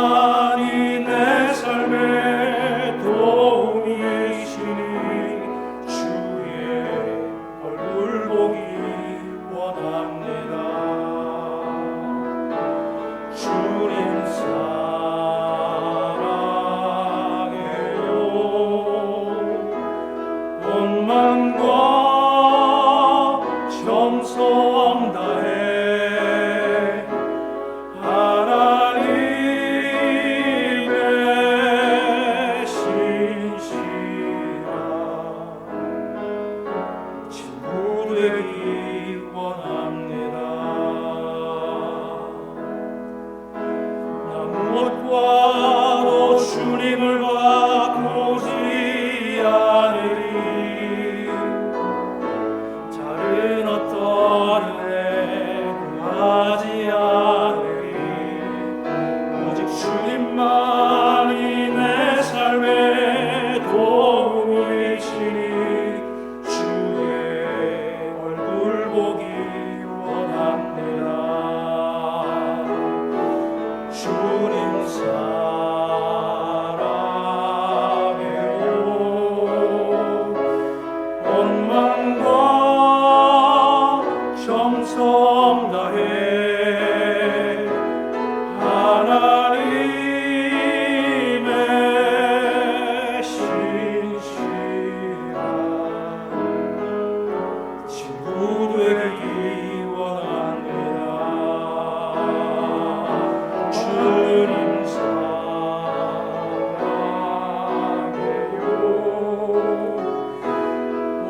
내 삶의 도움이시니 주의 얼굴 보기 원합니다. 주님 사랑해요. 온 마음과 정성 다해 하나님의 신실한 친구 되기 원합니다. 나 무엇과도 주님을 바꾸지 않으리. 다른 어떤 은혜 구하지 않으리. 오직 주님만이 내 삶의 도움이시니 주의 얼굴 보기 원합니다. 주님 사랑해요. 온 마음과 정성 다해 하나님의 신실한 친구 되기 원합니다. 주님 사랑해요.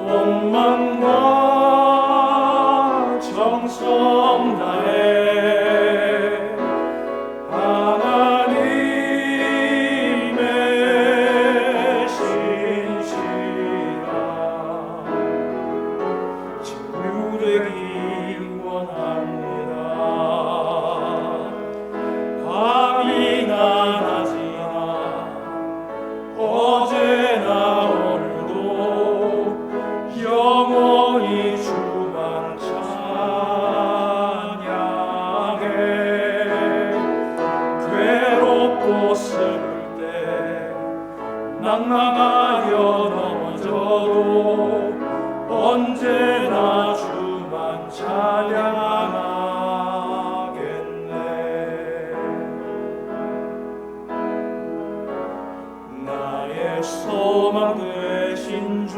온 마음과 정성 다해 하나님의 신실한 친구 되기 원합니다. 밤이나 낮이나 어제나 오늘도 영원히 주만 찬양해. 괴롭고 슬플 때 낭망하여 넘어져도 언제나 주만 찬양하겠네. 나의 소망 되신 주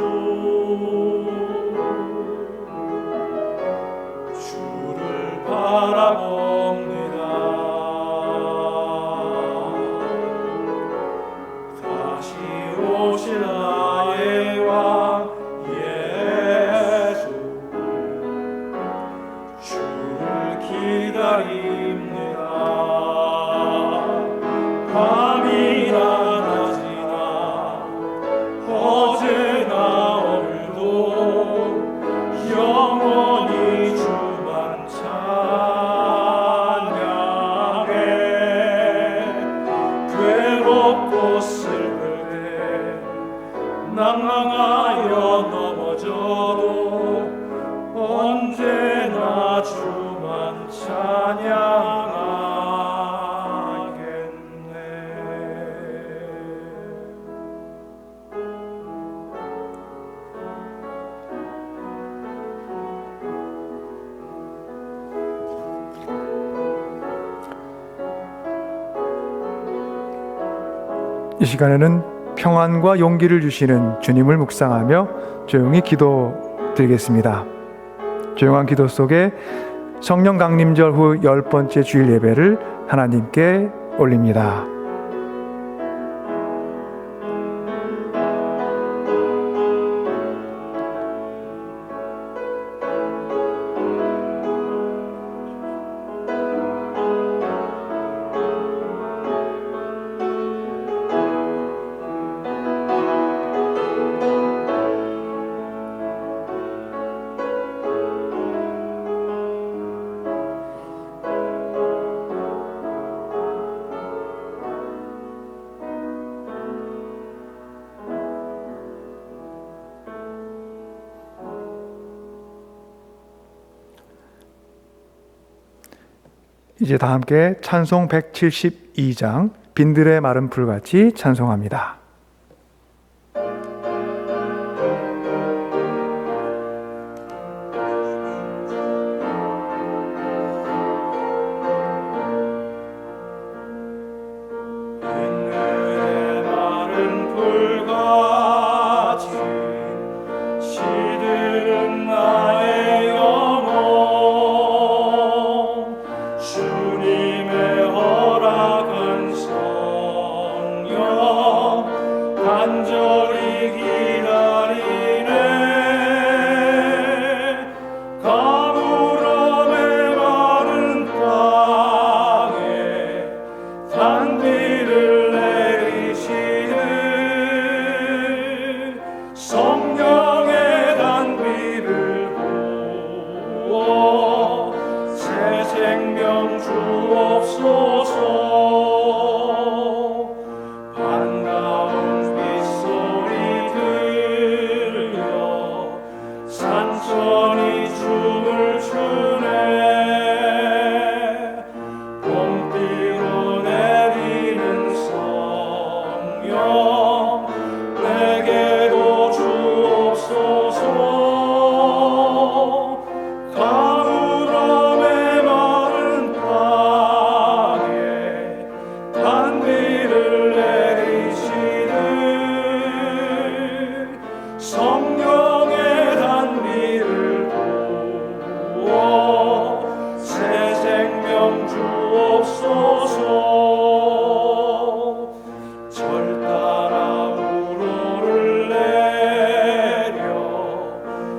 주를 바라봅니다. 다시 오실 나의 왕 예수 주를 기다립니다. 밤이나 낮이나 어제나 오늘도 영원히 주만 찬양해. 괴롭고 슬플 때 낭망하여 넘어져도 언제나 주만 찬양하겠네. 이 시간에는 평안과 용기를 주시는 주님을 묵상하며 조용히 기도드리겠습니다. 조용한 기도 속에 성령 강림절 후 10번째 주일 예배를 하나님께 올립니다. 이제 다 함께 찬송 172장 빈들의 마른 풀같이 찬송합니다. 빈들의 마른 풀같이 시드는 나의 영혼, 주님의 허락한 성령 간절히 기다리네. 가물함의 마른 땅에 단비를 내리시는 성령의 단비를 부어 새 생명 주옵소서. 반가운 빗소리 들려 산천이 춤을 추네. 봄비로 내리는 성령 내게도 주옵소서. 가물함의 마른 땅에 단비를 내리시는 성령의 단비를 부어 새 생명 주옵소서. 절 따라 우로를 내려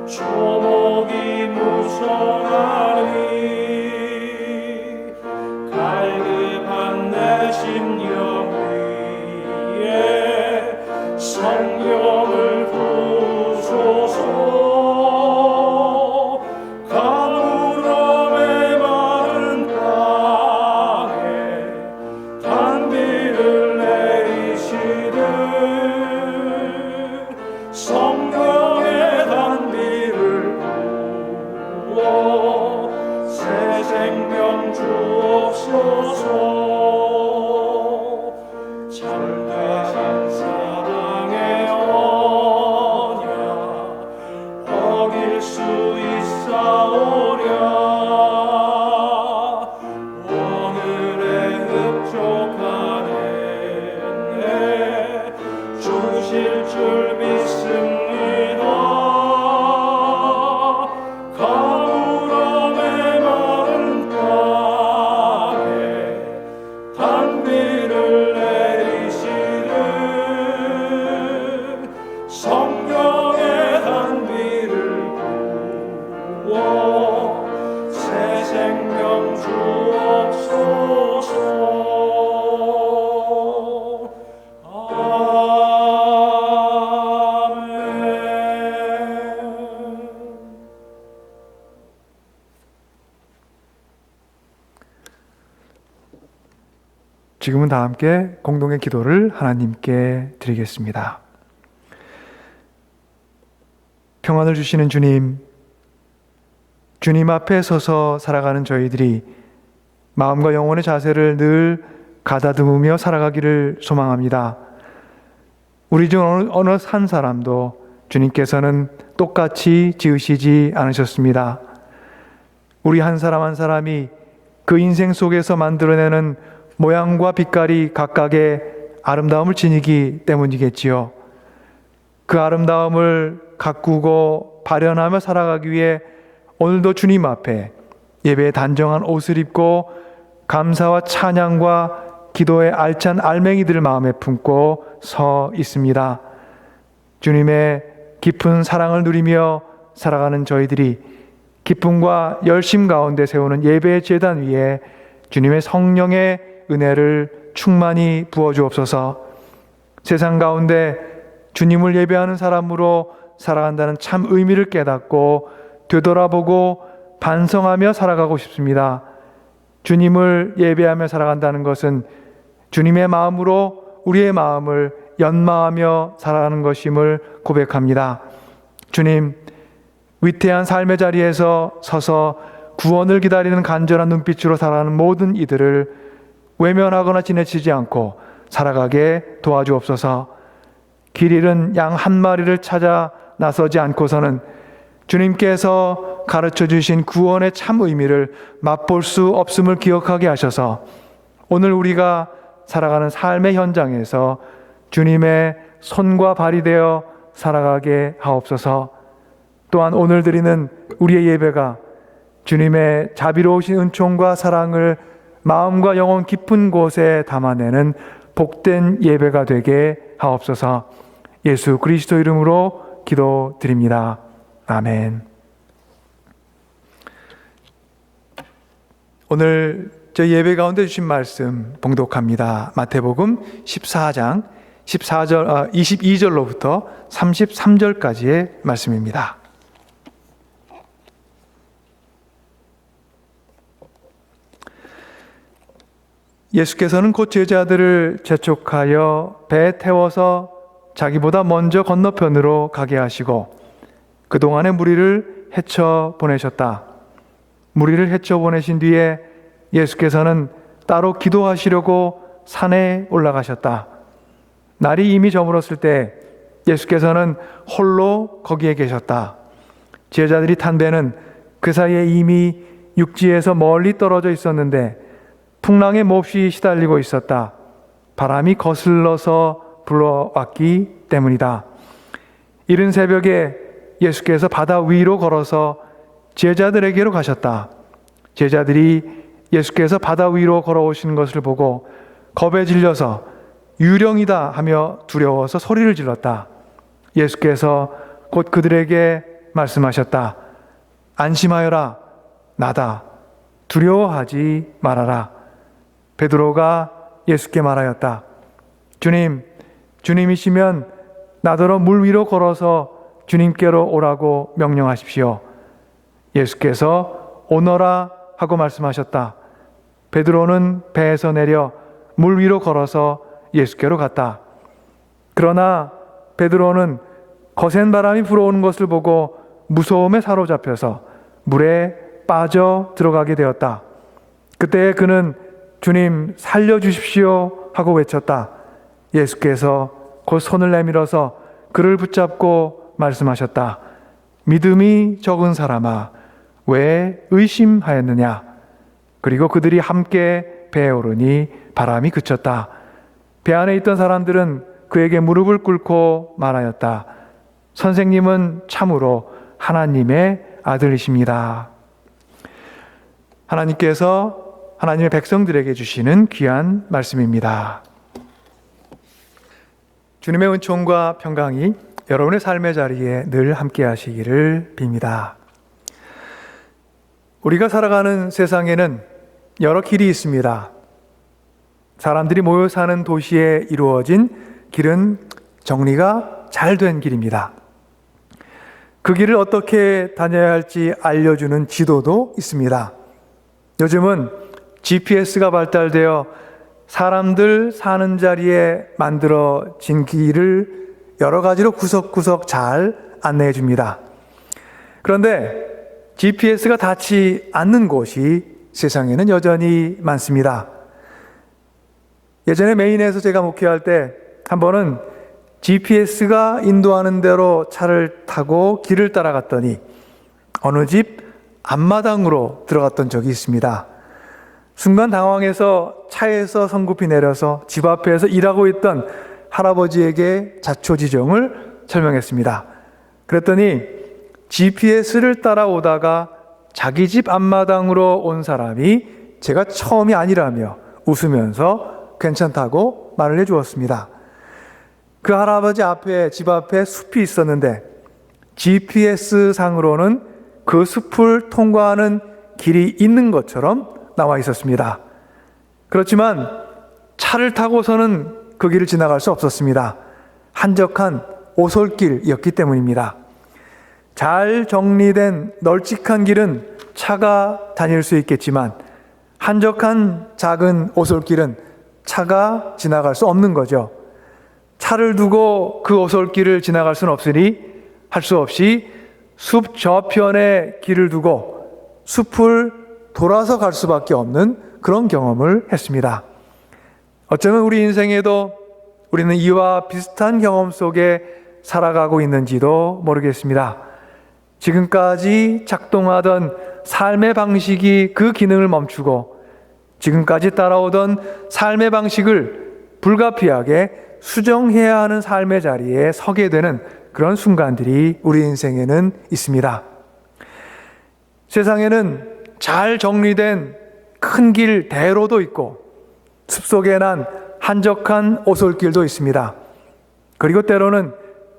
초목이 무성하니 갈급한 내 심령 위에 성령을 부소서. 가물함의 마른 땅에 단비를 내리시는 성령의 단비를 부어 새 생명 주옵소서. 절 대신 사랑의 언약 어길 수 있사오랴. 오늘의 흡족한 은혜 주실 줄 믿습니다. 가물함의 마른 땅에 단비를 내리시는 성령의 단비를 부어 새 생명 주옵소서. 아멘. 지금은 다 함께 공동의 기도를 하나님께 드리겠습니다. 평안을 주시는 주님, 주님 앞에 서서 살아가는 저희들이 마음과 영혼의 자세를 늘 가다듬으며 살아가기를 소망합니다. 우리 중 어느 한 사람도 주님께서는 똑같이 지으시지 않으셨습니다. 우리 한 사람 한 사람이 그 인생 속에서 만들어내는 모양과 빛깔이 각각의 아름다움을 지니기 때문이겠지요. 그 아름다움을 가꾸고 발현하며 살아가기 위해 오늘도 주님 앞에 예배의 단정한 옷을 입고 감사와 찬양과 기도의 알찬 알맹이들을 마음에 품고 서 있습니다. 주님의 깊은 사랑을 누리며 살아가는 저희들이 기쁨과 열심 가운데 세우는 예배의 제단 위에 주님의 성령의 은혜를 충만히 부어주옵소서. 세상 가운데 주님을 예배하는 사람으로 살아간다는 참 의미를 깨닫고 되돌아보고 반성하며 살아가고 싶습니다. 주님을 예배하며 살아간다는 것은 주님의 마음으로 우리의 마음을 연마하며 살아가는 것임을 고백합니다. 주님, 위태한 삶의 자리에서 서서 구원을 기다리는 간절한 눈빛으로 살아가는 모든 이들을 외면하거나 지나치지 않고 살아가게 도와주옵소서. 길 잃은 양 한 마리를 찾아 나서지 않고서는 주님께서 가르쳐 주신 구원의 참 의미를 맛볼 수 없음을 기억하게 하셔서 오늘 우리가 살아가는 삶의 현장에서 주님의 손과 발이 되어 살아가게 하옵소서. 또한 오늘 드리는 우리의 예배가 주님의 자비로우신 은총과 사랑을 마음과 영혼 깊은 곳에 담아내는 복된 예배가 되게 하옵소서. 예수 그리스도 이름으로 기도드립니다. 아멘. 오늘 저희 예배 가운데 주신 말씀 봉독합니다. 마태복음 14장 22절로부터 33절까지의 말씀입니다. 예수께서는 곧 제자들을 재촉하여 배에 태워서 자기보다 먼저 건너편으로 가게 하시고 그동안의 무리를 헤쳐 보내셨다. 무리를 헤쳐 보내신 뒤에 예수께서는 따로 기도하시려고 산에 올라가셨다. 날이 이미 저물었을 때 예수께서는 홀로 거기에 계셨다. 제자들이 탄 배는 그 사이에 이미 육지에서 멀리 떨어져 있었는데 풍랑에 몹시 시달리고 있었다. 바람이 거슬러서 불어왔기 때문이다. 이른 새벽에 예수께서 바다 위로 걸어서 제자들에게로 가셨다. 제자들이 예수께서 바다 위로 걸어오시는 것을 보고 겁에 질려서 유령이다 하며 두려워서 소리를 질렀다. 예수께서 곧 그들에게 말씀하셨다. 안심하여라. 나다. 두려워하지 말아라. 베드로가 예수께 말하였다. 주님, 주님이시면 나더러 물 위로 걸어서 주님께로 오라고 명령하십시오. 예수께서 오너라 하고 말씀하셨다. 베드로는 배에서 내려 물 위로 걸어서 예수께로 갔다. 그러나 베드로는 거센 바람이 불어오는 것을 보고 무서움에 사로잡혀서 물에 빠져 들어가게 되었다. 그때 그는 주님 살려주십시오 하고 외쳤다. 예수께서 곧 손을 내밀어서 그를 붙잡고 말씀하셨다. 믿음이 적은 사람아, 왜 의심하였느냐? 그리고 그들이 함께 배에 오르니 바람이 그쳤다. 배 안에 있던 사람들은 그에게 무릎을 꿇고 말하였다. 선생님은 참으로 하나님의 아들이십니다. 하나님께서 하나님의 백성들에게 주시는 귀한 말씀입니다. 주님의 은총과 평강이 여러분의 삶의 자리에 늘 함께 하시기를 빕니다. 우리가 살아가는 세상에는 여러 길이 있습니다. 사람들이 모여 사는 도시에 이루어진 길은 정리가 잘 된 길입니다. 그 길을 어떻게 다녀야 할지 알려주는 지도도 있습니다. 요즘은 GPS가 발달되어 사람들 사는 자리에 만들어진 길을 여러 가지로 구석구석 잘 안내해 줍니다. 그런데 GPS가 닿지 않는 곳이 세상에는 여전히 많습니다. 예전에 메인에서 제가 목회할 때 한 번은 GPS가 인도하는 대로 차를 타고 길을 따라갔더니 어느 집 앞마당으로 들어갔던 적이 있습니다. 순간 당황해서 차에서 성급히 내려서 집 앞에서 일하고 있던 할아버지에게 자초지종을 설명했습니다. 그랬더니 GPS를 따라오다가 자기 집 앞마당으로 온 사람이 제가 처음이 아니라며 웃으면서 괜찮다고 말을 해주었습니다. 그 할아버지 앞에, 집 앞에 숲이 있었는데 GPS 상으로는 그 숲을 통과하는 길이 있는 것처럼 나와 있었습니다. 그렇지만 차를 타고서는 그 길을 지나갈 수 없었습니다. 한적한 오솔길이었기 때문입니다. 잘 정리된 널찍한 길은 차가 다닐 수 있겠지만 한적한 작은 오솔길은 차가 지나갈 수 없는 거죠. 차를 두고 그 오솔길을 지나갈 수는 없으니 할 수 없이 숲 저편에 길을 두고 숲을 돌아서 갈 수밖에 없는 그런 경험을 했습니다. 어쩌면 우리 인생에도 우리는 이와 비슷한 경험 속에 살아가고 있는지도 모르겠습니다. 지금까지 작동하던 삶의 방식이 그 기능을 멈추고 지금까지 따라오던 삶의 방식을 불가피하게 수정해야 하는 삶의 자리에 서게 되는 그런 순간들이 우리 인생에는 있습니다. 세상에는 잘 정리된 큰 길 대로도 있고 숲속에 난 한적한 오솔길도 있습니다. 그리고 때로는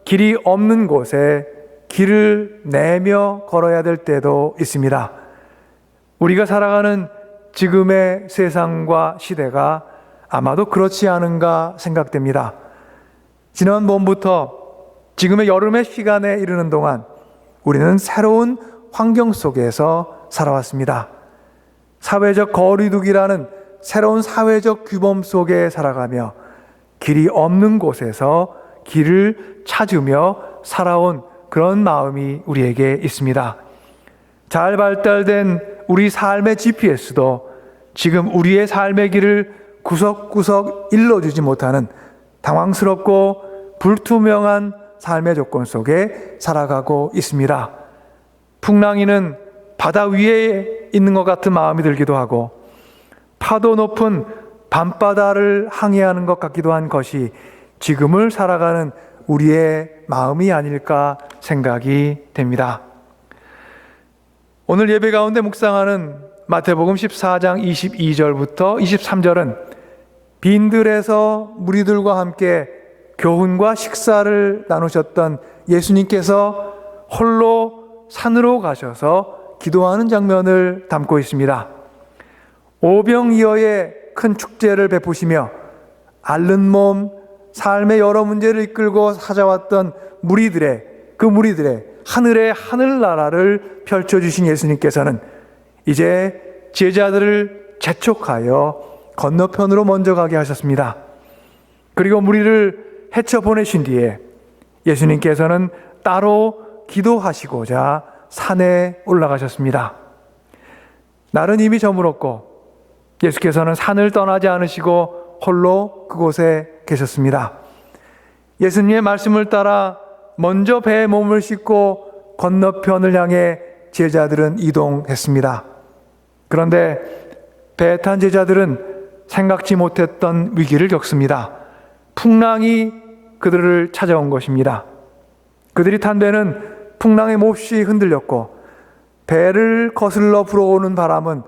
길이 없는 곳에 길을 내며 걸어야 될 때도 있습니다. 우리가 살아가는 지금의 세상과 시대가 아마도 그렇지 않은가 생각됩니다. 지난 봄부터 지금의 여름의 시간에 이르는 동안 우리는 새로운 환경 속에서 살아왔습니다. 사회적 거리두기라는 새로운 사회적 규범 속에 살아가며 길이 없는 곳에서 길을 찾으며 살아온 그런 마음이 우리에게 있습니다. 잘 발달된 우리 삶의 GPS도 지금 우리의 삶의 길을 구석구석 일러주지 못하는 당황스럽고 불투명한 삶의 조건 속에 살아가고 있습니다. 풍랑이는 바다 위에 있는 것 같은 마음이 들기도 하고 파도 높은 밤바다를 항해하는 것 같기도 한 것이 지금을 살아가는 우리의 마음이 아닐까 생각이 됩니다. 오늘 예배 가운데 묵상하는 마태복음 14장 22절부터 23절은 빈들에서 무리들과 함께 교훈과 식사를 나누셨던 예수님께서 홀로 산으로 가셔서 기도하는 장면을 담고 있습니다. 오병이어의 큰 축제를 베푸시며 앓는 몸, 삶의 여러 문제를 이끌고 찾아왔던 무리들의 하늘의 하늘나라를 펼쳐주신 예수님께서는 이제 제자들을 재촉하여 건너편으로 먼저 가게 하셨습니다. 그리고 무리를 헤쳐 보내신 뒤에 예수님께서는 따로 기도하시고자 산에 올라가셨습니다. 날은 이미 저물었고 예수께서는 산을 떠나지 않으시고 홀로 그곳에 계셨습니다. 예수님의 말씀을 따라 먼저 배에 몸을 싣고 건너편을 향해 제자들은 이동했습니다. 그런데 배에 탄 제자들은 생각지 못했던 위기를 겪습니다. 풍랑이 그들을 찾아온 것입니다. 그들이 탄 배는 풍랑에 몹시 흔들렸고 배를 거슬러 불어오는 바람은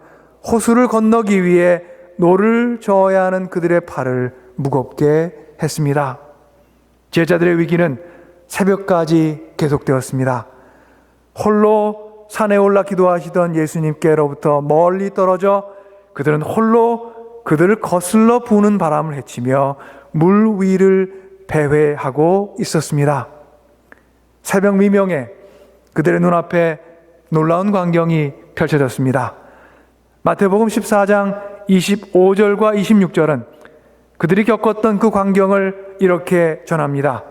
호수를 건너기 위해 노를 저어야 하는 그들의 팔을 무겁게 했습니다. 제자들의 위기는 새벽까지 계속되었습니다. 홀로 산에 올라 기도하시던 예수님께로부터 멀리 떨어져 그들은 홀로 그들을 거슬러 부는 바람을 헤치며 물 위를 배회하고 있었습니다. 새벽 미명에 그들의 눈앞에 놀라운 광경이 펼쳐졌습니다. 마태복음 14장 25절과 26절은 그들이 겪었던 그 광경을 이렇게 전합니다.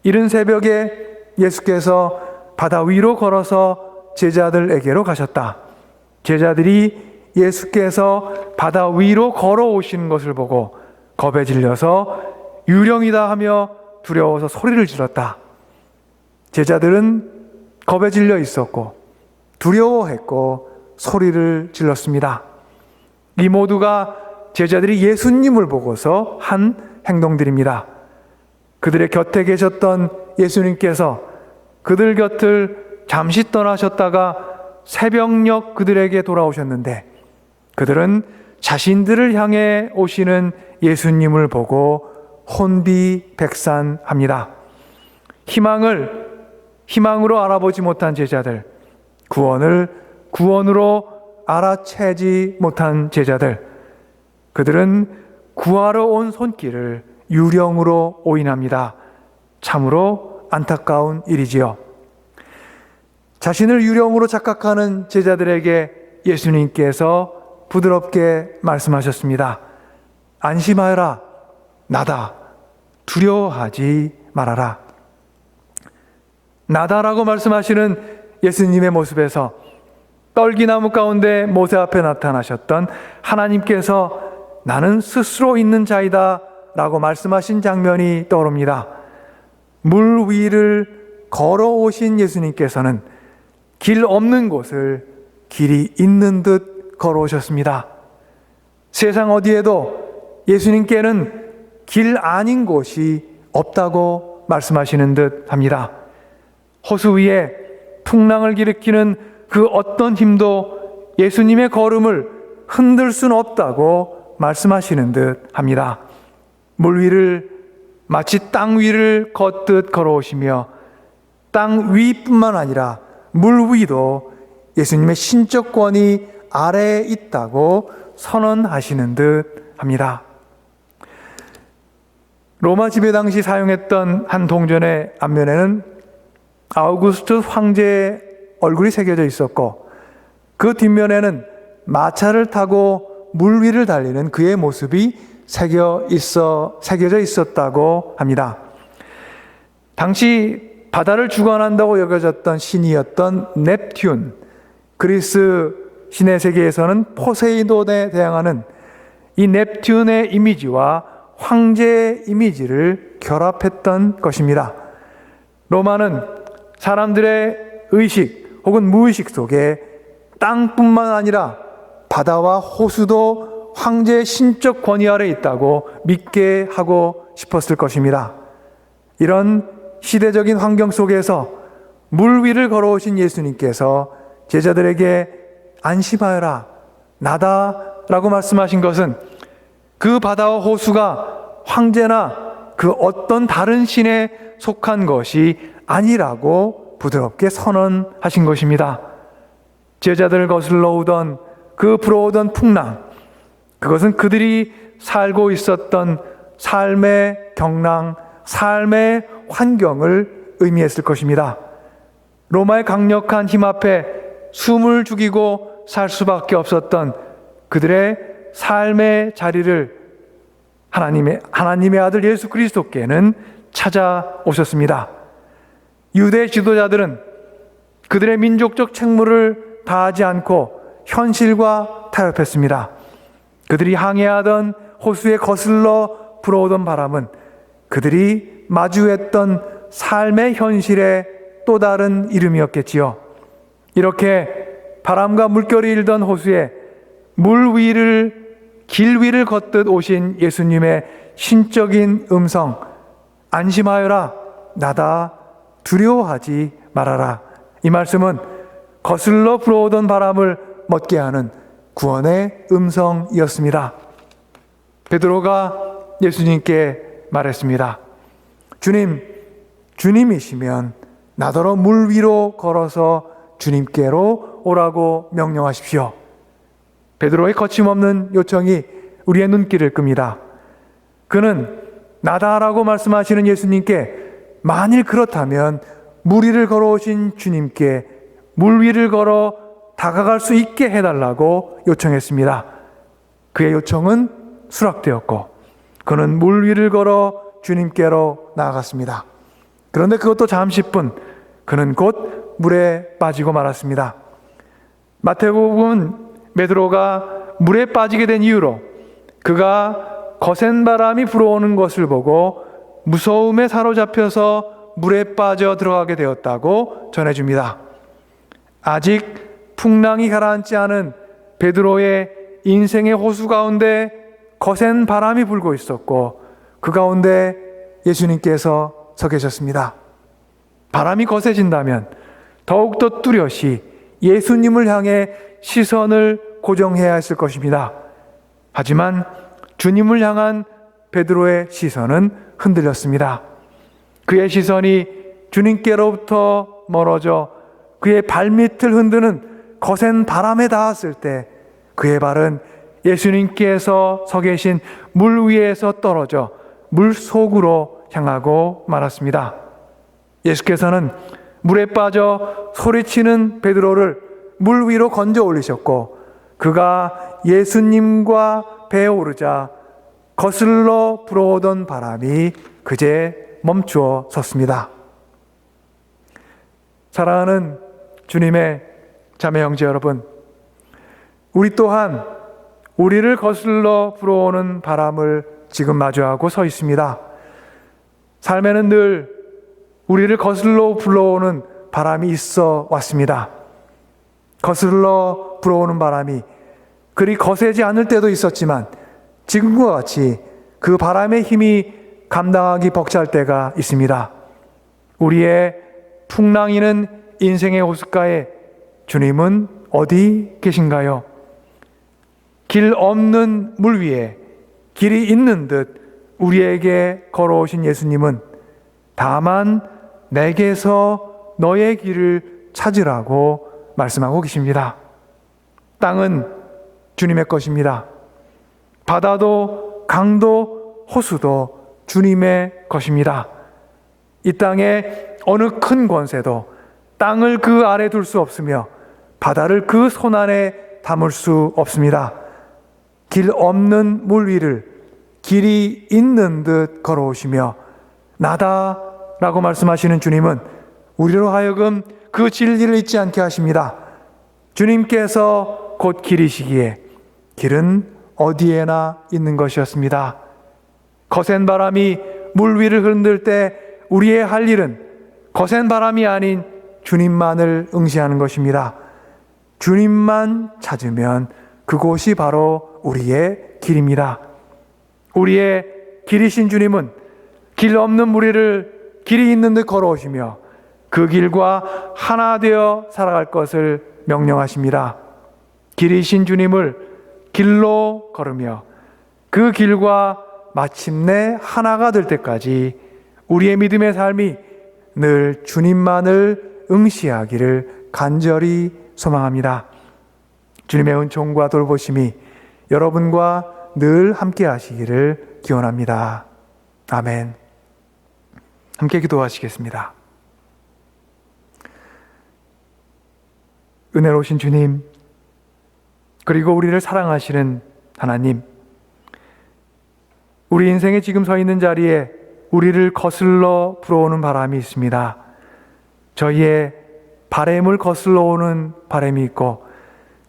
이른 새벽에 예수께서 바다 위로 걸어서 제자들에게로 가셨다. 제자들이 예수께서 바다 위로 걸어오시는 것을 보고 겁에 질려서 유령이다 하며 두려워서 소리를 질렀다. 제자들은 겁에 질려 있었고 두려워했고 소리를 질렀습니다. 이 모두가 제자들이 예수님을 보고서 한 행동들입니다. 그들의 곁에 계셨던 예수님께서 그들 곁을 잠시 떠나셨다가 새벽녘 그들에게 돌아오셨는데 그들은 자신들을 향해 오시는 예수님을 보고 혼비백산합니다. 희망으로 알아보지 못한 제자들, 구원으로 알아채지 못한 제자들, 그들은 구하러 온 손길을 유령으로 오인합니다. 참으로 안타까운 일이지요. 자신을 유령으로 착각하는 제자들에게 예수님께서 부드럽게 말씀하셨습니다. 안심하여라, 나다. 두려워하지 말아라. 나다라고 말씀하시는 예수님의 모습에서 떨기나무 가운데 모세 앞에 나타나셨던 하나님께서 나는 스스로 있는 자이다 라고 말씀하신 장면이 떠오릅니다. 물 위를 걸어오신 예수님께서는 길 없는 곳을 길이 있는 듯 걸어오셨습니다. 세상 어디에도 예수님께는 길 아닌 곳이 없다고 말씀하시는 듯 합니다. 호수 위에 풍랑을 일으키는 그 어떤 힘도 예수님의 걸음을 흔들 수는 없다고 말씀하시는 듯 합니다. 물 위를 마치 땅 위를 걷듯 걸어오시며 땅 위뿐만 아니라 물 위도 예수님의 신적 권위 아래에 있다고 선언하시는 듯 합니다. 로마 지배 당시 사용했던 한 동전의 앞면에는 아우구스투스 황제의 얼굴이 새겨져 있었고 그 뒷면에는 마차를 타고 물 위를 달리는 그의 모습이 새겨져 있었다고 합니다. 당시 바다를 주관한다고 여겨졌던 신이었던 넵튠, 그리스 신의 세계에서는 포세이돈에 대항하는 이 넵튠의 이미지와 황제의 이미지를 결합했던 것입니다. 로마는 사람들의 의식 혹은 무의식 속에 땅뿐만 아니라 바다와 호수도 황제의 신적 권위 아래 있다고 믿게 하고 싶었을 것입니다. 이런 시대적인 환경 속에서 물 위를 걸어오신 예수님께서 제자들에게 안심하여라, 나다 라고 말씀하신 것은 그 바다와 호수가 황제나 그 어떤 다른 신에 속한 것이 아니라고 부드럽게 선언하신 것입니다. 제자들을 거슬러 오던 그 불어오던 풍랑, 그것은 그들이 살고 있었던 삶의 경랑, 삶의 환경을 의미했을 것입니다. 로마의 강력한 힘 앞에 숨을 죽이고 살 수밖에 없었던 그들의 삶의 자리를 하나님의 아들 예수 그리스도께는 찾아오셨습니다. 유대 지도자들은 그들의 민족적 책무를 다하지 않고 현실과 타협했습니다. 그들이 항해하던 호수에 거슬러 불어오던 바람은 그들이 마주했던 삶의 현실의 또 다른 이름이었겠지요. 이렇게 바람과 물결이 일던 호수에 길 위를 걷듯 오신 예수님의 신적인 음성, 안심하여라, 나다, 두려워하지 말아라. 이 말씀은 거슬러 불어오던 바람을 멎게 하는 구원의 음성이었습니다. 베드로가 예수님께 말했습니다. 주님, 주님이시면 나더러 물 위로 걸어서 주님께로 오라고 명령하십시오. 베드로의 거침없는 요청이 우리의 눈길을 끕니다. 그는 나다라고 말씀하시는 예수님께 만일 그렇다면 물 위를 걸어오신 주님께 물 위를 걸어 다가갈 수 있게 해달라고 요청했습니다. 그의 요청은 수락되었고 그는 물 위를 걸어 주님께로 나아갔습니다. 그런데 그것도 잠시뿐 그는 곧 물에 빠지고 말았습니다. 마태복음은 베드로가 물에 빠지게 된 이유로 그가 거센 바람이 불어오는 것을 보고 무서움에 사로잡혀서 물에 빠져 들어가게 되었다고 전해줍니다. 아직 풍랑이 가라앉지 않은 베드로의 인생의 호수 가운데 거센 바람이 불고 있었고 그 가운데 예수님께서 서 계셨습니다. 바람이 거세진다면 더욱더 뚜렷이 예수님을 향해 시선을 고정해야 했을 것입니다. 하지만 주님을 향한 베드로의 시선은 흔들렸습니다. 그의 시선이 주님께로부터 멀어져 그의 발밑을 흔드는 거센 바람에 닿았을 때 그의 발은 예수님께서 서 계신 물 위에서 떨어져 물 속으로 향하고 말았습니다. 예수께서는 물에 빠져 소리치는 베드로를 물 위로 건져 올리셨고 그가 예수님과 배에 오르자 거슬러 불어오던 바람이 그제 멈추어 섰습니다. 사랑하는 주님의 자매 형제 여러분, 우리 또한 우리를 거슬러 불어오는 바람을 지금 마주하고 서 있습니다. 삶에는 늘 우리를 거슬러 불어오는 바람이 있어 왔습니다. 거슬러 불어오는 바람이 그리 거세지 않을 때도 있었지만 지금과 같이 그 바람의 힘이 감당하기 벅찰 때가 있습니다. 우리의 풍랑이는 인생의 호숫가에 주님은 어디 계신가요? 길 없는 물 위에 길이 있는 듯 우리에게 걸어오신 예수님은 다만 내게서 너의 길을 찾으라고 말씀하고 계십니다. 땅은 주님의 것입니다. 바다도 강도 호수도 주님의 것입니다. 이 땅에 어느 큰 권세도 땅을 그 아래 둘 수 없으며 바다를 그 손 안에 담을 수 없습니다. 길 없는 물 위를 길이 있는 듯 걸어오시며 나다 라고 말씀하시는 주님은 우리로 하여금 그 진리를 잊지 않게 하십니다. 주님께서 곧 길이시기에 길은 어디에나 있는 것이었습니다. 거센 바람이 물 위를 흔들 때 우리의 할 일은 거센 바람이 아닌 주님만을 응시하는 것입니다. 주님만 찾으면 그곳이 바로 우리의 길입니다. 우리의 길이신 주님은 길 없는 무리를 길이 있는 듯 걸어오시며 그 길과 하나 되어 살아갈 것을 명령하십니다. 길이신 주님을 길로 걸으며 그 길과 마침내 하나가 될 때까지 우리의 믿음의 삶이 늘 주님만을 응시하기를 간절히 소망합니다. 주님의 은총과 돌보심이 여러분과 늘 함께 하시기를 기원합니다. 아멘. 함께 기도하시겠습니다. 은혜로우신 주님, 그리고 우리를 사랑하시는 하나님, 우리 인생에 지금 서 있는 자리에 우리를 거슬러 불어오는 바람이 있습니다. 저희의 바램을 거슬러 오는 바람이 있고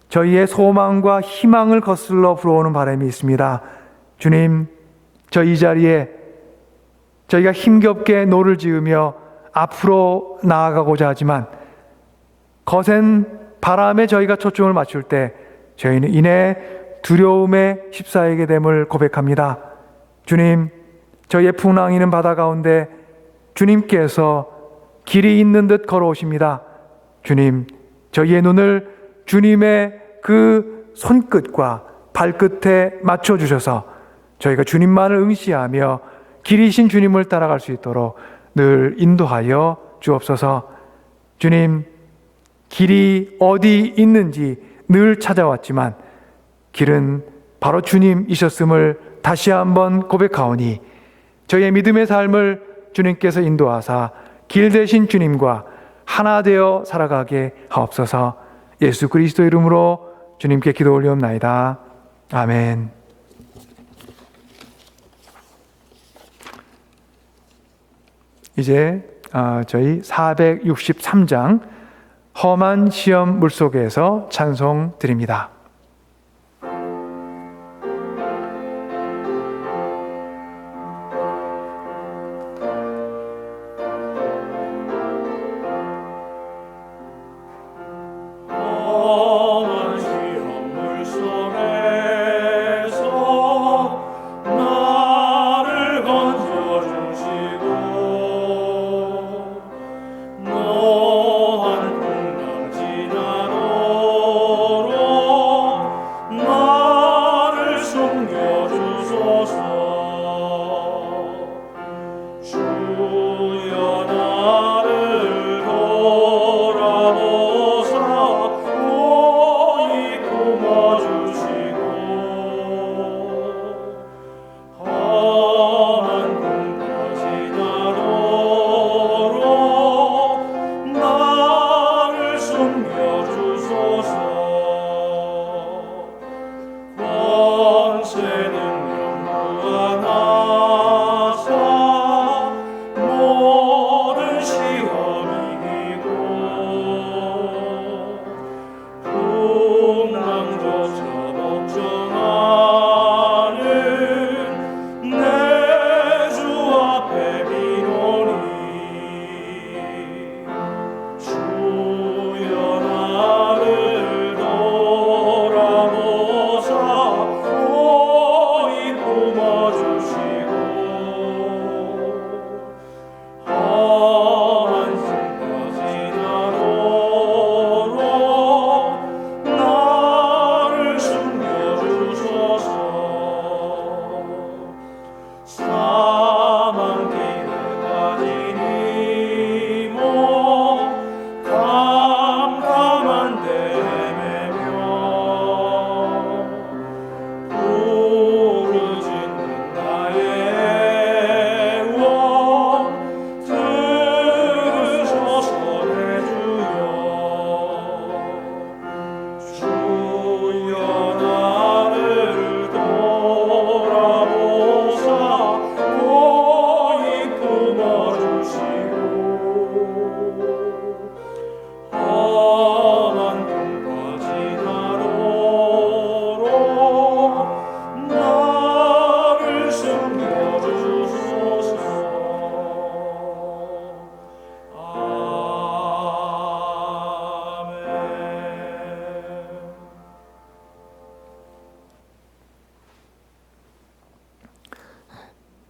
저희의 소망과 희망을 거슬러 불어오는 바람이 있습니다. 주님, 저희 자리에 저희가 힘겹게 노를 지으며 앞으로 나아가고자 하지만 거센 바람에 저희가 초점을 맞출 때 저희는 이내 두려움에 휩싸이게 됨을 고백합니다. 주님, 저희의 풍랑이는 바다 가운데 주님께서 길이 있는 듯 걸어오십니다. 주님, 저희의 눈을 주님의 그 손끝과 발끝에 맞춰주셔서 저희가 주님만을 응시하며 길이신 주님을 따라갈 수 있도록 늘 인도하여 주옵소서. 주님, 길이 어디 있는지 늘 찾아왔지만 길은 바로 주님이셨음을 다시 한번 고백하오니 저희의 믿음의 삶을 주님께서 인도하사 길 대신 주님과 하나 되어 살아가게 하옵소서. 예수 그리스도 이름으로 주님께 기도 올리옵나이다. 아멘. 이제 저희 463장 험한 시험 물속에서 찬송 드립니다. 험한 시험 물속에서 나를 건져주시고 노한 풍랑 지나도록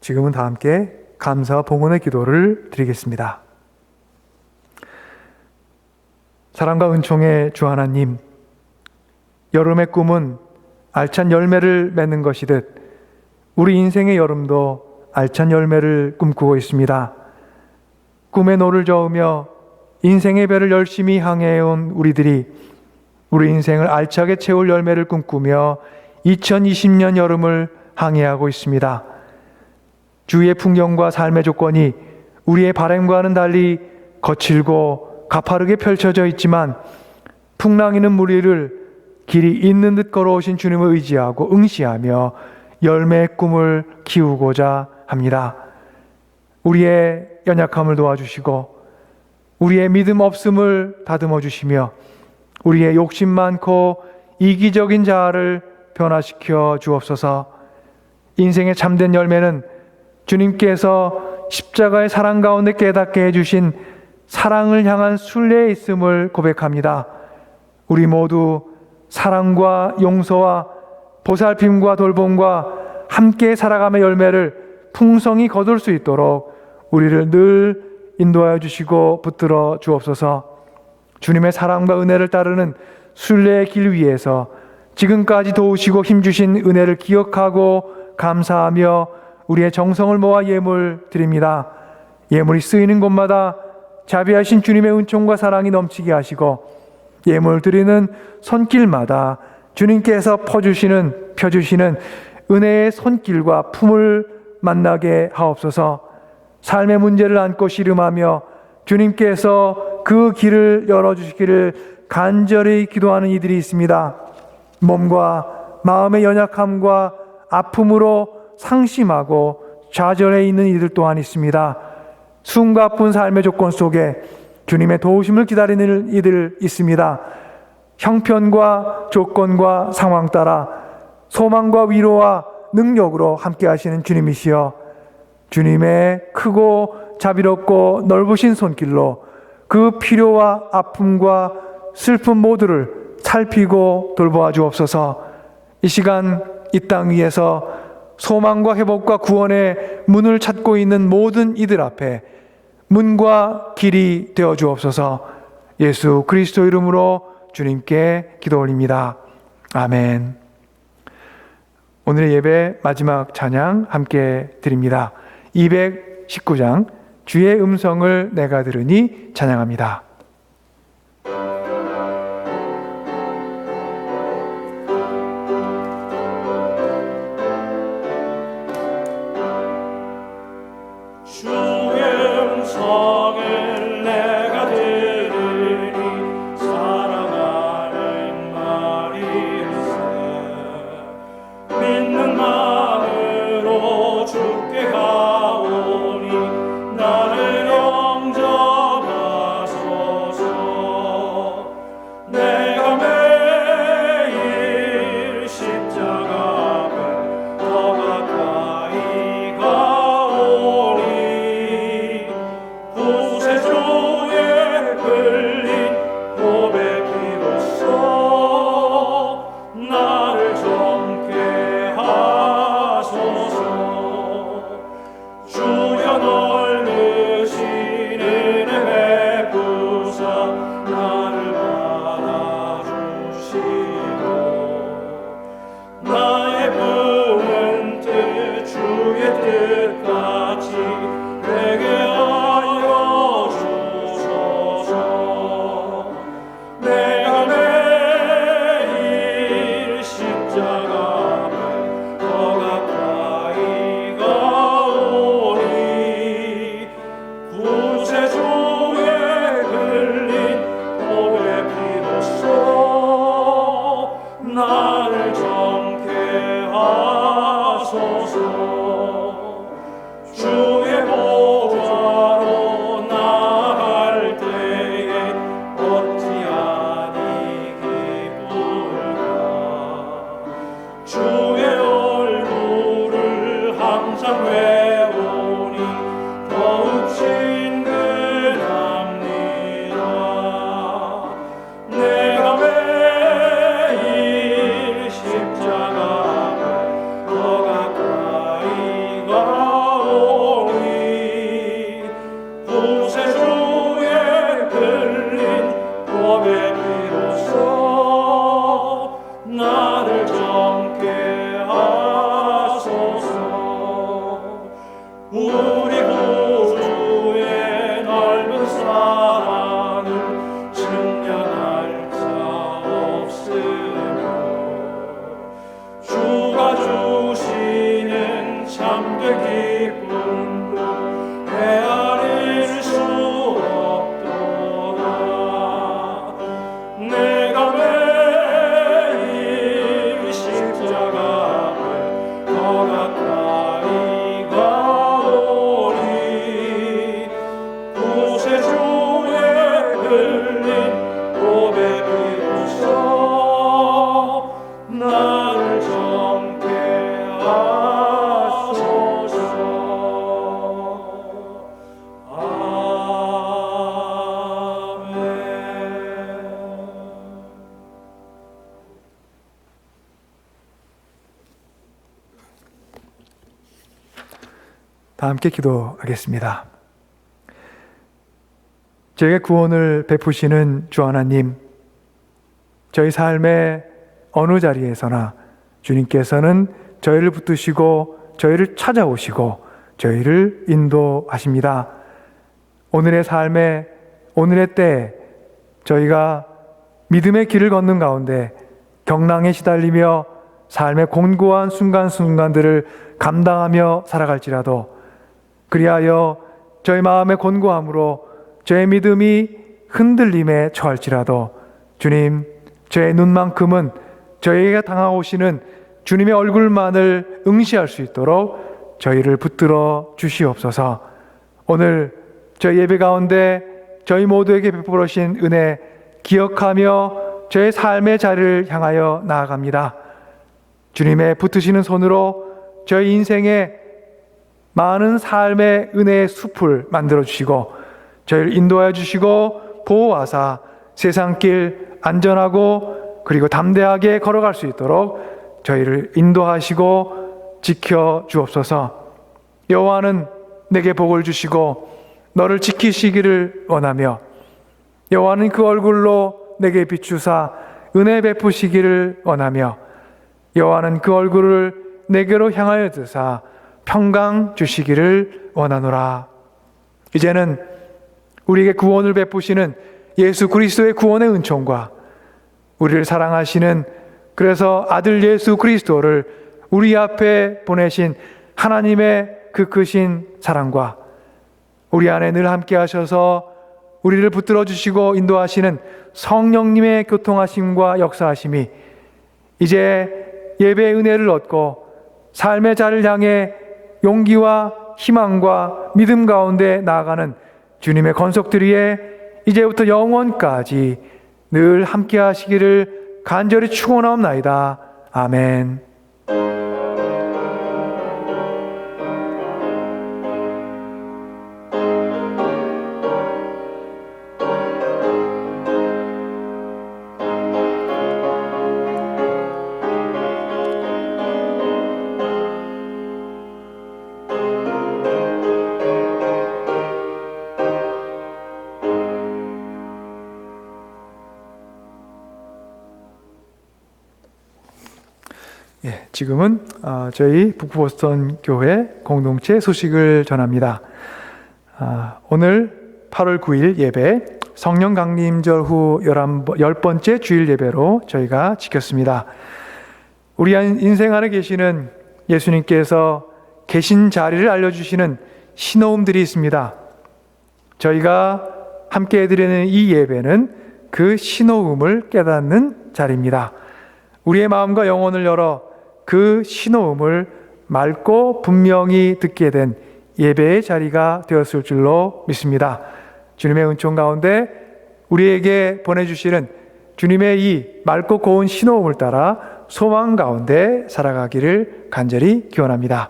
지금은 다 함께 감사와 봉헌의 기도를 드리겠습니다. 사랑과 은총의 주 하나님, 여름의 꿈은 알찬 열매를 맺는 것이듯 우리 인생의 여름도 알찬 열매를 꿈꾸고 있습니다. 꿈에 노를 저으며 인생의 배를 열심히 항해해온 우리들이 우리 인생을 알차게 채울 열매를 꿈꾸며 2020년 여름을 항해하고 있습니다. 주위의 풍경과 삶의 조건이 우리의 바람과는 달리 거칠고 가파르게 펼쳐져 있지만 풍랑이는 무리를 길이 있는 듯 걸어오신 주님을 의지하고 응시하며 열매의 꿈을 키우고자 합니다. 우리의 연약함을 도와주시고 우리의 믿음 없음을 다듬어 주시며 우리의 욕심 많고 이기적인 자아를 변화시켜 주옵소서. 인생의 참된 열매는 주님께서 십자가의 사랑 가운데 깨닫게 해주신 사랑을 향한 순례에 있음을 고백합니다. 우리 모두 사랑과 용서와 보살핌과 돌봄과 함께 살아가며 열매를 풍성히 거둘 수 있도록 우리를 늘 인도하여 주시고 붙들어 주옵소서. 주님의 사랑과 은혜를 따르는 순례의 길 위에서 지금까지 도우시고 힘주신 은혜를 기억하고 감사하며 우리의 정성을 모아 예물 드립니다. 예물이 쓰이는 곳마다 자비하신 주님의 은총과 사랑이 넘치게 하시고 예물 드리는 손길마다 주님께서 펴주시는 은혜의 손길과 품을 만나게 하옵소서. 삶의 문제를 안고 씨름하며 주님께서 그 길을 열어주시기를 간절히 기도하는 이들이 있습니다. 몸과 마음의 연약함과 아픔으로 상심하고 좌절해 있는 이들 또한 있습니다. 숨가쁜 삶의 조건 속에 주님의 도우심을 기다리는 이들 있습니다. 형편과 조건과 상황 따라 소망과 위로와 능력으로 함께 하시는 주님이시여, 주님의 크고 자비롭고 넓으신 손길로 그 필요와 아픔과 슬픔 모두를 살피고 돌보아 주옵소서. 이 시간 이 땅 위에서 소망과 회복과 구원의 문을 찾고 있는 모든 이들 앞에 문과 길이 되어 주옵소서. 예수 그리스도 이름으로 주님께 기도 올립니다. 아멘. 오늘의 예배 마지막 찬양 함께 드립니다. 219장 주의 음성을 내가 들으니 찬양합니다. 주의 음성을 내가 들으니 사랑하는 말일세. 믿는 마음으로 주께 가오니 나를 영접하소서. 내가 매일 십자가 앞에 더 가까이 가오니 우리 구주의 넓은 사랑을 증량할 자 없으며 주가 주시는 참되기 기쁨도 헤아릴 수 없도다. 내가 매일 십자가 앞에 더 가까이 가오리. 구세주의 흘린 고백이로써 나를 정케 하소서. 아멘. 다 함께 기도하겠습니다. 저에게 구원을 베푸시는 주 하나님, 저희 삶의 어느 자리에서나 주님께서는 저희를 붙드시고 저희를 찾아오시고 저희를 인도하십니다. 오늘의 삶에, 오늘의 때에 저희가 믿음의 길을 걷는 가운데 경랑에 시달리며 삶의 곤고한 순간순간들을 감당하며 살아갈지라도 그리하여 저희 마음의 곤고함으로 저의 믿음이 흔들림에 처할지라도 주님, 저의 눈만큼은 저희에게 당하오시는 주님의 얼굴만을 응시할 수 있도록 저희를 붙들어 주시옵소서. 오늘 저희 예배 가운데 저희 모두에게 베풀으신 은혜 기억하며 저의 삶의 자리를 향하여 나아갑니다. 주님의 붙드시는 손으로 저희 인생에 많은 삶의 은혜의 숲을 만들어 주시고 저희를 인도하여 주시고 보호하사 세상길 안전하고 그리고 담대하게 걸어갈 수 있도록 저희를 인도하시고 지켜 주옵소서. 여호와는 내게 복을 주시고 너를 지키시기를 원하며 여호와는 그 얼굴로 내게 비추사 은혜 베푸시기를 원하며 여호와는 그 얼굴을 내게로 향하여 드사 평강 주시기를 원하노라. 이제는 우리에게 구원을 베푸시는 예수 그리스도의 구원의 은총과 우리를 사랑하시는 그래서 아들 예수 그리스도를 우리 앞에 보내신 하나님의 그 크신 사랑과 우리 안에 늘 함께 하셔서 우리를 붙들어 주시고 인도하시는 성령님의 교통하심과 역사하심이 이제 예배의 은혜를 얻고 삶의 자리를 향해 용기와 희망과 믿음 가운데 나아가는 주님의 권속들이에 이제부터 영원까지 늘 함께 하시기를 간절히 축원하옵나이다. 아멘. 지금은 저희 북부보스턴 교회 공동체 소식을 전합니다. 오늘 8월 9일 예배 성령 강림절 후 10번째 주일 예배로 저희가 지켰습니다. 우리 인생 안에 계시는 예수님께서 계신 자리를 알려주시는 신호음들이 있습니다. 저희가 함께 해드리는 이 예배는 그 신호음을 깨닫는 자리입니다. 우리의 마음과 영혼을 열어 그 신호음을 맑고 분명히 듣게 된 예배의 자리가 되었을 줄로 믿습니다. 주님의 은총 가운데 우리에게 보내주시는 주님의 이 맑고 고운 신호음을 따라 소망 가운데 살아가기를 간절히 기원합니다.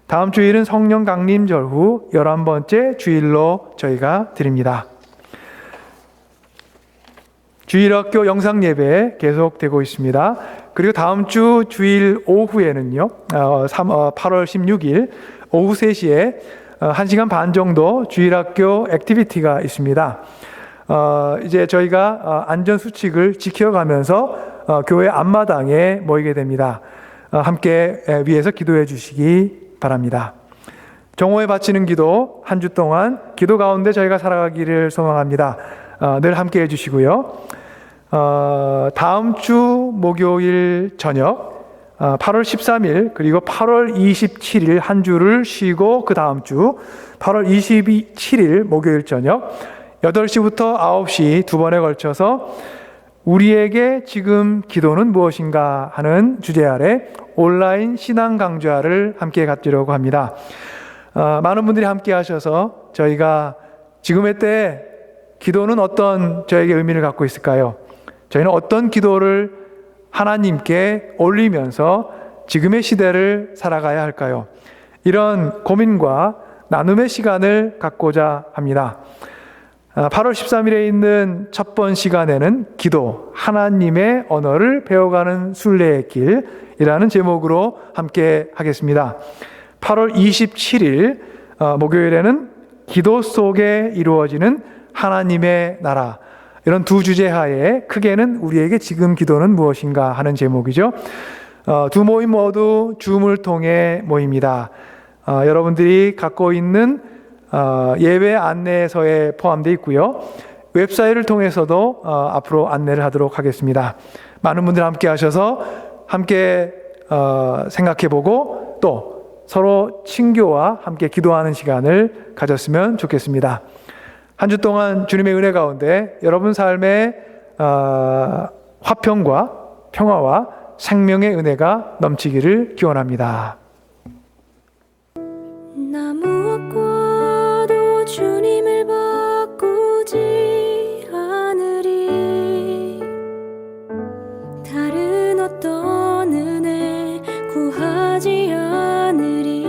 다음 주일은 성령 강림절 후 11번째 주일로 저희가 드립니다. 주일학교 영상 예배 계속되고 있습니다. 그리고 다음 주 주일 오후에는요, 8월 16일 오후 3시에 1시간 반 정도 주일학교 액티비티가 있습니다. 이제 저희가 안전수칙을 지켜가면서 교회 앞마당에 모이게 됩니다. 함께 위해서 기도해 주시기 바랍니다. 정오에 바치는 기도 한 주 동안 기도 가운데 저희가 살아가기를 소망합니다. 늘 함께 해주시고요. 다음 주 목요일 저녁 8월 13일 그리고 8월 27일 한 주를 쉬고 그 다음 주 8월 27일 목요일 저녁 8시부터 9시 두 번에 걸쳐서 우리에게 지금 기도는 무엇인가 하는 주제 아래 온라인 신앙 강좌를 함께 갖기려고 합니다. 많은 분들이 함께 하셔서 저희가 지금의 때에 기도는 어떤 저에게 의미를 갖고 있을까요? 저희는 어떤 기도를 하나님께 올리면서 지금의 시대를 살아가야 할까요? 이런 고민과 나눔의 시간을 갖고자 합니다. 8월 13일에 있는 첫 번 시간에는 기도, 하나님의 언어를 배워가는 순례의 길이라는 제목으로 함께 하겠습니다. 8월 27일 목요일에는 기도 속에 이루어지는 하나님의 나라, 이런 두 주제 하에 크게는 우리에게 지금 기도는 무엇인가 하는 제목이죠. 두 모임 모두 줌을 통해 모입니다. 여러분들이 갖고 있는 예배 안내서에 포함되어 있고요. 웹사이트를 통해서도 앞으로 안내를 하도록 하겠습니다. 많은 분들 함께 하셔서 함께 생각해보고 또 서로 친교와 함께 기도하는 시간을 가졌으면 좋겠습니다. 한 주 동안 주님의 은혜 가운데 여러분 삶에 화평과 평화와 생명의 은혜가 넘치기를 기원합니다. 나 무엇과도 주님을 바꾸지 않으리. 다른 어떤 은혜 구하지 않으리.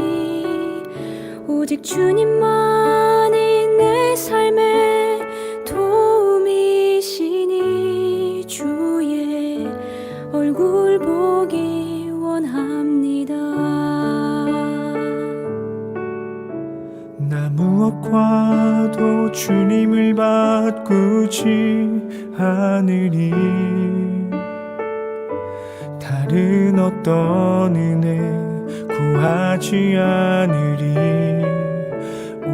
오직 주님만이 내 삶의 도움이시니 주의 얼굴 보기 원합니다. 나 무엇과도 주님을 바꾸지 않으리. 다른 어떤 은혜 구하지 않으리.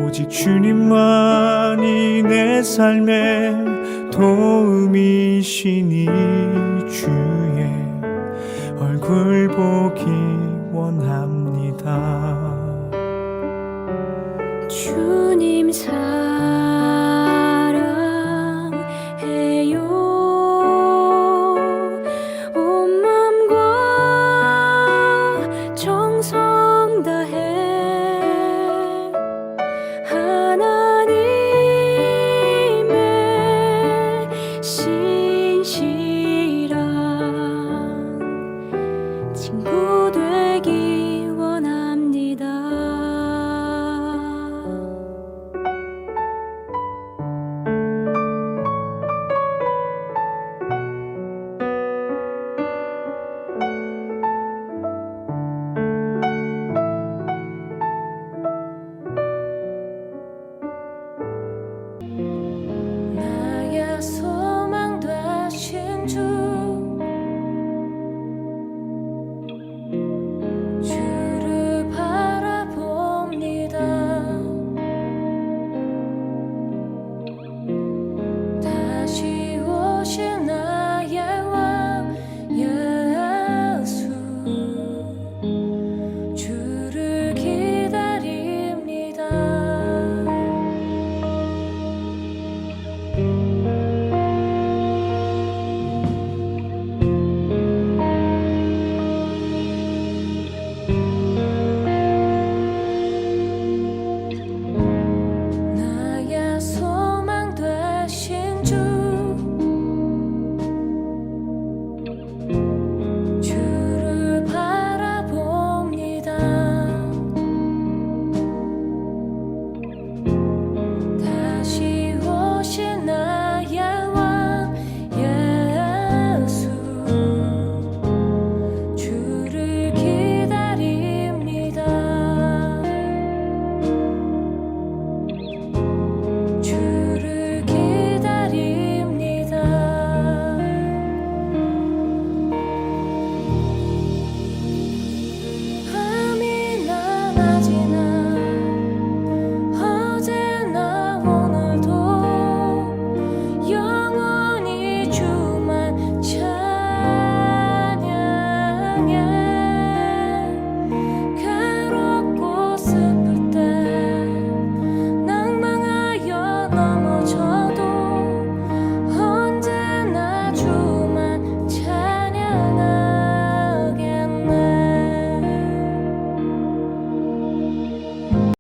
오직 주님만이 내 삶의 도움이시니 주의 얼굴 보기 원합니다. 주님 사랑